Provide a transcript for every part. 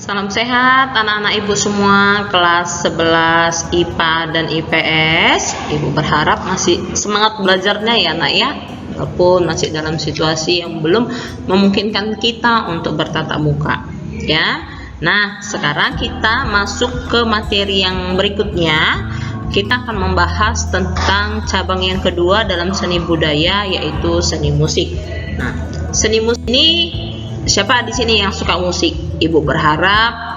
Salam sehat anak-anak ibu semua kelas 11 IPA dan IPS. Ibu berharap masih semangat belajarnya ya nak ya, walaupun masih dalam situasi yang belum memungkinkan kita untuk bertatap muka ya. Nah, sekarang kita masuk ke materi yang berikutnya. Kita akan membahas tentang cabang yang kedua dalam seni budaya, yaitu seni musik. Nah, seni musik ini siapa di sini yang suka musik? Ibu berharap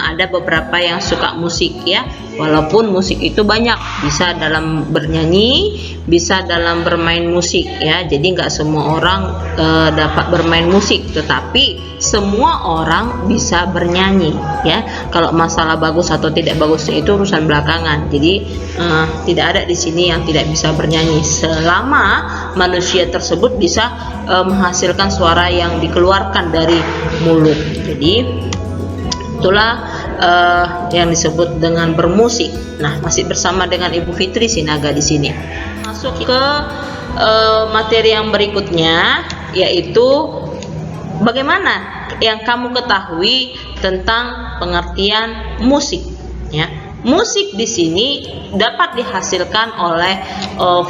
ada beberapa yang suka musik ya, walaupun musik itu banyak, bisa dalam bernyanyi, bisa dalam bermain musik ya. Jadi nggak semua orang dapat bermain musik, tetapi semua orang bisa bernyanyi ya. Kalau masalah bagus atau tidak bagusnya itu urusan belakangan. Jadi tidak ada di sini yang tidak bisa bernyanyi selama manusia tersebut bisa menghasilkan suara yang dikeluarkan dari mulut. Jadi itulah yang disebut dengan bermusik. Nah, masih bersama dengan Ibu Fitri Sinaga di sini. Masuk ke materi yang berikutnya, yaitu bagaimana yang kamu ketahui tentang pengertian musik ya. Musik di sini dapat dihasilkan oleh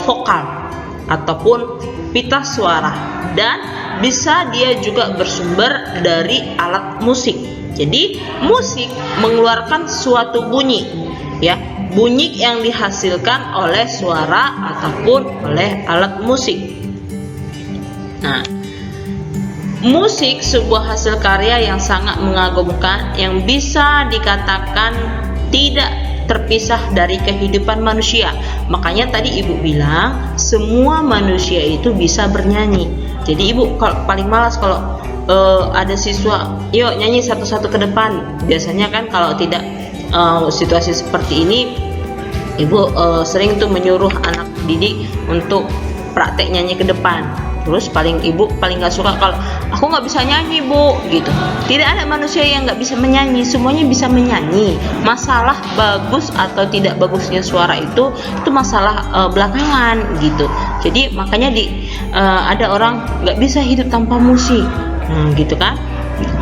vokal ataupun pita suara, dan bisa dia juga bersumber dari alat musik. Jadi musik mengeluarkan suatu bunyi ya, bunyi yang dihasilkan oleh suara ataupun oleh alat musik. Nah, musik sebuah hasil karya yang sangat mengagumkan, yang bisa dikatakan tidak terpisah dari kehidupan manusia. Makanya tadi ibu bilang semua manusia itu bisa bernyanyi. Jadi ibu kalau paling malas kalau ada siswa, yuk nyanyi satu-satu ke depan. Biasanya kan kalau tidak situasi seperti ini, ibu sering tuh menyuruh anak didik untuk praktek nyanyi ke depan. Terus ibu paling nggak suka kalau aku nggak bisa nyanyi bu gitu. Tidak ada manusia yang nggak bisa menyanyi, semuanya bisa menyanyi. Masalah bagus atau tidak bagusnya suara itu masalah belakangan gitu. Jadi makanya ada orang nggak bisa hidup tanpa musik, gitu kan.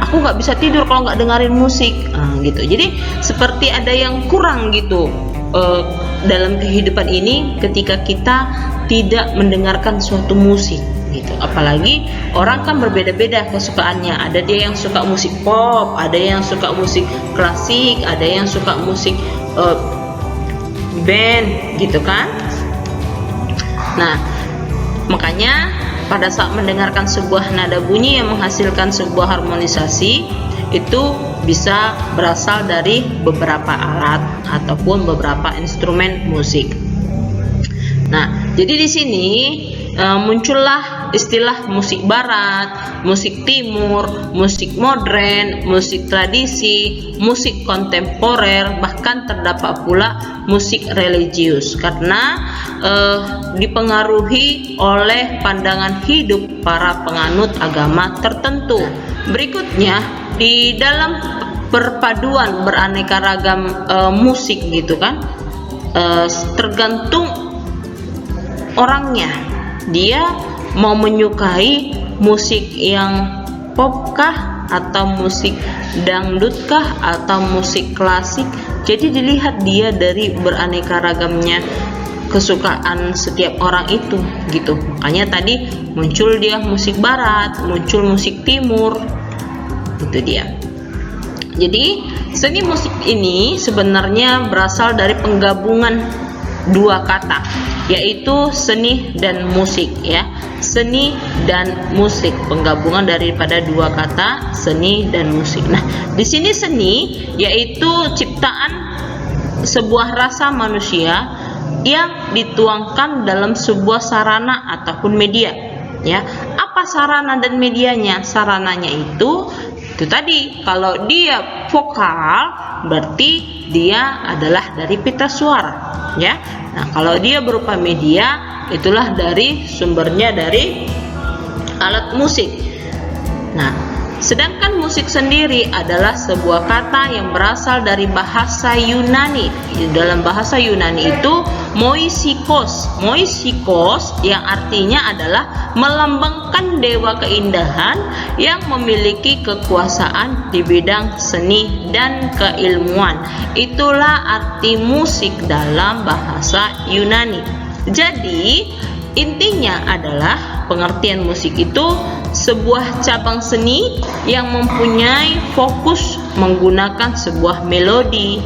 Aku nggak bisa tidur kalau nggak dengerin musik, gitu. Jadi seperti ada yang kurang gitu dalam kehidupan ini ketika kita tidak mendengarkan suatu musik gitu. Apalagi orang kan berbeda-beda kesukaannya. Ada dia yang suka musik pop, ada yang suka musik klasik, ada yang suka musik band gitu kan. Nah, makanya pada saat mendengarkan sebuah nada bunyi yang menghasilkan sebuah harmonisasi, itu bisa berasal dari beberapa alat ataupun beberapa instrumen musik. Nah, jadi di sini muncullah istilah musik barat, musik timur, musik modern, musik tradisi, musik kontemporer, bahkan terdapat pula musik religius karena dipengaruhi oleh pandangan hidup para penganut agama tertentu. Berikutnya, di dalam perpaduan beraneka ragam musik gitu kan, tergantung orangnya. Dia mau menyukai musik yang pop kah, atau musik dangdut kah, atau musik klasik. Jadi dilihat dia dari beraneka ragamnya kesukaan setiap orang itu gitu. Makanya tadi muncul dia musik barat, muncul musik timur, itu dia. Jadi seni musik ini sebenarnya berasal dari penggabungan dua kata, yaitu seni dan musik ya. Seni dan musik, penggabungan daripada dua kata seni dan musik. Nah, di sini seni yaitu ciptaan sebuah rasa manusia yang dituangkan dalam sebuah sarana ataupun media ya. Apa sarana dan medianya? Sarananya itu tadi, kalau dia vokal berarti dia adalah dari pita suara ya. Nah, kalau dia berupa media, itulah dari sumbernya dari alat musik. Nah, Sedangkan musik sendiri adalah sebuah kata yang berasal dari bahasa Yunani. Dalam bahasa Yunani itu moisikos. Moisikos yang artinya adalah melambangkan dewa keindahan yang memiliki kekuasaan di bidang seni dan keilmuan. Itulah arti musik dalam bahasa Yunani. Jadi intinya adalah pengertian musik itu sebuah cabang seni yang mempunyai fokus menggunakan sebuah melodi,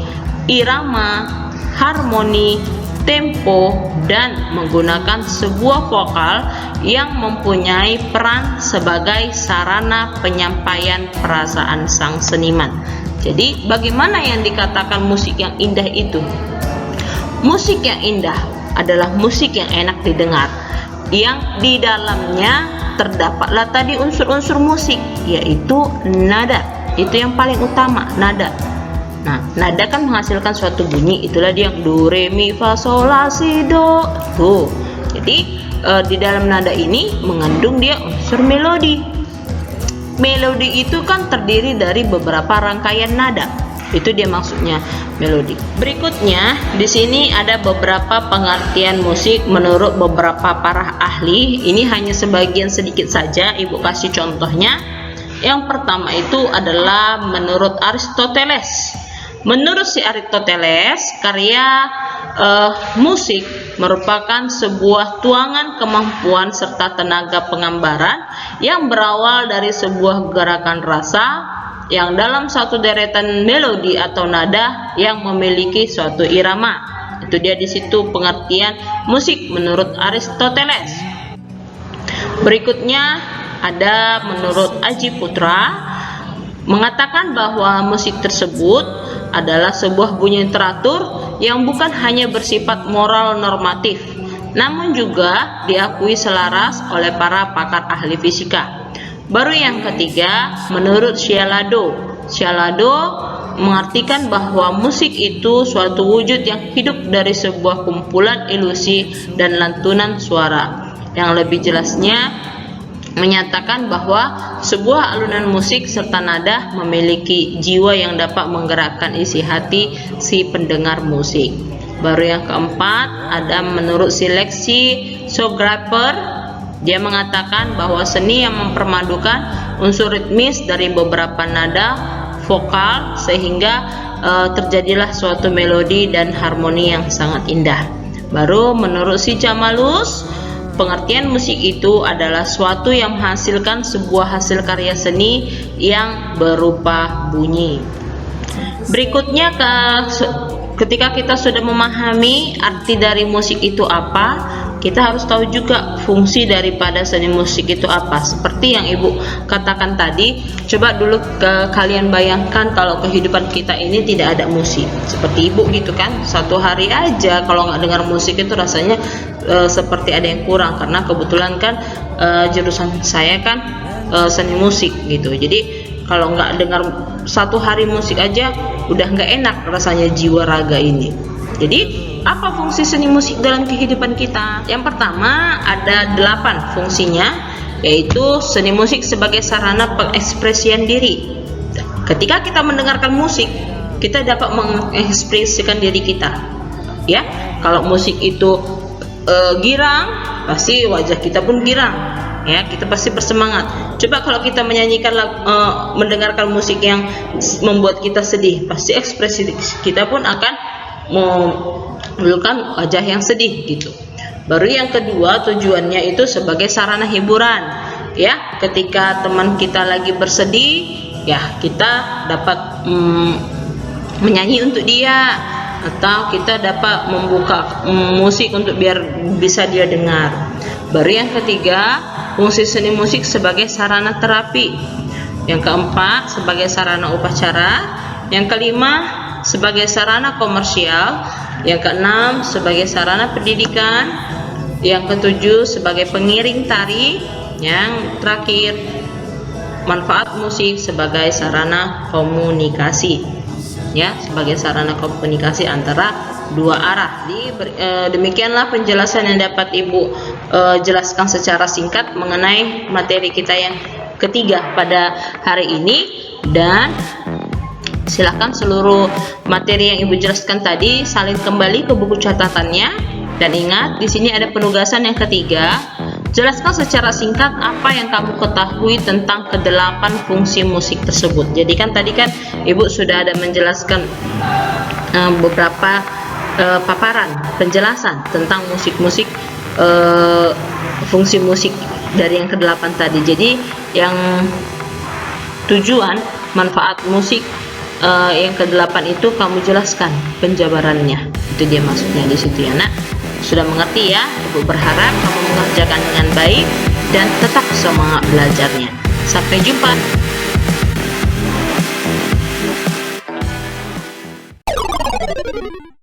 irama, harmoni, tempo, dan menggunakan sebuah vokal yang mempunyai peran sebagai sarana penyampaian perasaan sang seniman. Jadi bagaimana yang dikatakan musik yang indah itu? Musik yang indah adalah musik yang enak didengar, yang di dalamnya terdapatlah tadi unsur-unsur musik, yaitu nada. Itu yang paling utama, nada. Nah, nada kan menghasilkan suatu bunyi, itulah dia do, re, mi, fa, sol, la, si, do. Tuh. Jadi di dalam nada ini mengandung dia unsur melodi. Melodi itu kan terdiri dari beberapa rangkaian nada. Itu dia maksudnya melodi. Berikutnya di sini ada beberapa pengertian musik menurut beberapa para ahli. Ini hanya sebagian sedikit saja, Ibu kasih contohnya. Yang pertama itu adalah menurut Aristoteles. Menurut si Aristoteles, karya musik merupakan sebuah tuangan kemampuan serta tenaga penggambaran yang berawal dari sebuah gerakan rasa yang dalam satu deretan melodi atau nada yang memiliki suatu irama. Itu dia di situ pengertian musik menurut Aristoteles. Berikutnya ada menurut Aji Putra, mengatakan bahwa musik tersebut adalah sebuah bunyi teratur yang bukan hanya bersifat moral normatif, namun juga diakui selaras oleh para pakar ahli fisika. Baru yang ketiga, menurut Scialado. Scialado mengartikan bahwa musik itu suatu wujud yang hidup dari sebuah kumpulan ilusi dan lantunan suara. Yang lebih jelasnya menyatakan bahwa sebuah alunan musik serta nada memiliki jiwa yang dapat menggerakkan isi hati si pendengar musik. Baru yang keempat ada menurut Seleksi Sograper. Dia mengatakan bahwa seni yang mempermadukan unsur ritmis dari beberapa nada vokal sehingga terjadilah suatu melodi dan harmoni yang sangat indah. Baru menurut si Jamalus, pengertian musik itu adalah suatu yang menghasilkan sebuah hasil karya seni yang berupa bunyi. Berikutnya ketika kita sudah memahami arti dari musik itu apa, kita harus tahu juga fungsi daripada seni musik itu apa. Seperti yang Ibu katakan tadi, coba dulu kalian bayangkan kalau kehidupan kita ini tidak ada musik. Seperti Ibu gitu kan, satu hari aja kalau nggak dengar musik itu rasanya seperti ada yang kurang. Karena kebetulan kan jurusan saya kan seni musik gitu. Jadi kalau nggak dengar satu hari musik aja udah nggak enak rasanya jiwa raga ini. Jadi apa fungsi seni musik dalam kehidupan kita? Yang pertama ada 8 fungsinya, yaitu seni musik sebagai sarana pengekspresian diri. Ketika kita mendengarkan musik, kita dapat mengekspresikan diri kita. Ya, kalau musik itu girang, pasti wajah kita pun girang. Ya, kita pasti bersemangat. Coba kalau kita menyanyikan mendengarkan musik yang membuat kita sedih, pasti ekspresi kita pun akan menunjukkan wajah yang sedih gitu. Baru yang kedua, tujuannya itu sebagai sarana hiburan. Ya, ketika teman kita lagi bersedih, ya kita dapat menyanyi untuk dia, atau kita dapat membuka musik untuk biar bisa dia dengar. Baru yang ketiga, fungsi seni musik sebagai sarana terapi. Yang keempat, sebagai sarana upacara. Yang kelima, sebagai sarana komersial. Yang keenam, sebagai sarana pendidikan. Yang ketujuh, sebagai pengiring tari. Yang terakhir, manfaat musik sebagai sarana komunikasi. Ya, sebagai sarana komunikasi antara dua arah. Demikianlah penjelasan yang dapat Ibu jelaskan secara singkat mengenai materi kita yang ketiga pada hari ini. Dan silakan seluruh materi yang Ibu jelaskan tadi salin kembali ke buku catatannya, dan ingat di sini ada penugasan yang ketiga. Jelaskan secara singkat apa yang kamu ketahui tentang kedelapan fungsi musik tersebut. Jadi kan tadi kan Ibu sudah ada menjelaskan beberapa paparan penjelasan tentang musik-musik, fungsi musik dari yang kedelapan tadi. Jadi yang tujuan manfaat musik yang kedelapan itu kamu jelaskan penjabarannya. Itu dia maksudnya di situ ya nak. Sudah mengerti ya? Ibu berharap kamu mengerjakan dengan baik dan tetap semangat belajarnya. Sampai jumpa.